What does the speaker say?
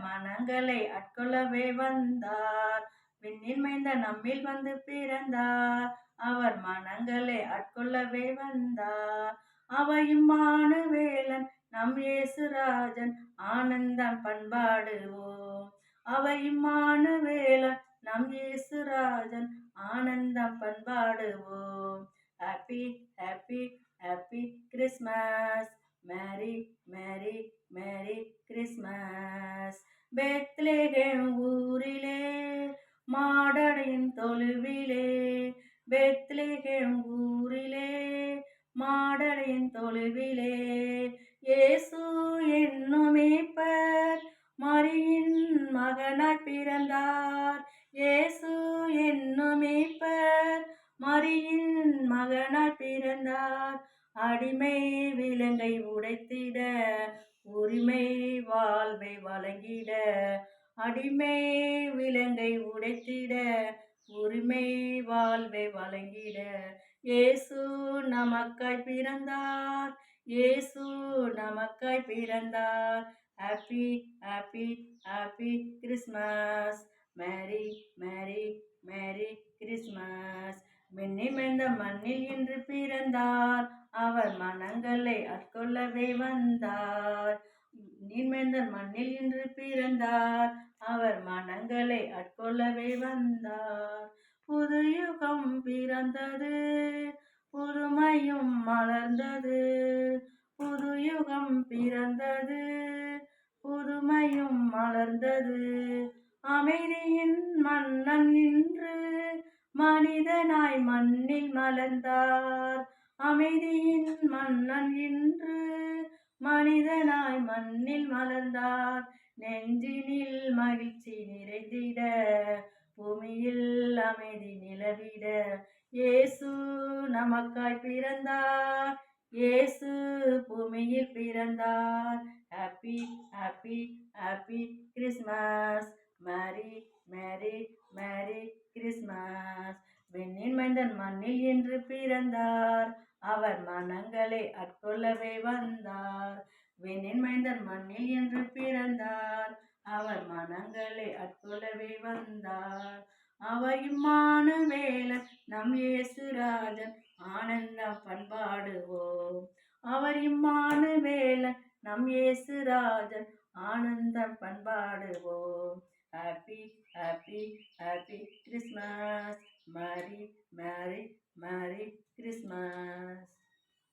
மனங்களை ஆட்கொள்ளவே வந்தார். விண்ணில் மைந்த நம்மில் வந்து பிறந்தார். அவர் மனங்களை ஆட்கொள்ளவே வந்தார். அவையும் மானுவேலன் நம் இயேசுராஜன் ஆனந்தம் பண்பாடுவோம். அவையும் மானுவேலன் நம் இயேசுராஜன் ஆனந்தம் பண்பாடுவோம். Happy happy happy Christmas. Merry merry merry Christmas. Bethlehem ஊரிலே மாடடையின் தொழுவிலே, பெத்லகேம் ஊரிலே மாடடையின் தொழுவிலே, இயேசு என்னும் மீட்பர் மரியின் மகனாய் பிறந்தார். இயேசு என்னும் மீட்பர் மரியின் மகனாய் பிறந்தார். அடிமை விலங்கை உடைத்திட உரிமை வாழ்வை வழங்கிட, அடிமை விலங்கை உடைத்திட உரிமை வாழ்வை வழங்கிட, இயேசு நமக்காய் பிறந்தார். இயேசு நமக்காய் பிறந்தார். Happy happy happy Christmas. Merry merry merry Christmas. விண்ணில் மண்ணில் இன்று பிறந்தார். அவர் மனங்களை ஆட்கொள்ளவே வந்தார். விண்ணில் மண்ணில் இன்று பிறந்தார். அவர் மனங்களை ஆட்கொள்ளவே வந்தார். புது யுகம் பிறந்தது, புதுமையும் மலர்ந்தது. புது யுகம் பிறந்தது, புதுமையும் மலர்ந்தது. அமைதியின் மன்னன் இன்று மனிதனாய் மண்ணில் மலர்ந்தார். அமைதியின் மன்னன் இன்று மனிதனாய் மண்ணில் மலர்ந்தார். நெஞ்சினில் மகிழ்ச்சி நிறைந்திட, பூமியில் அமைதி நிலவிட, இயேசு நமக்காய் பிறந்தார். இயேசு பூமியில் பிறந்தார். Happy happy happy Christmas. Merry merry merry Christmas. விண்ணின் மைந்தன் மண்ணில் என்று பிறந்தார். அவர் மனங்களை ஆட்கொள்ளவே வந்தார். விண்ணின் மைந்தன் மண்ணில் என்று பிறந்தார். அவர் மனங்களை ஆட்கொள்ளவே வந்தார். அவையும் மானுவேலன் நம் இயேசுராஜன் ஆனந்தம் பண்பாடுவோம். அவர் இம்மானுவேலன் நம் இயேசுராஜன் ஆனந்தம் பண்பாடுவோம். Happy happy happy Christmas. Merry merry merry Christmas.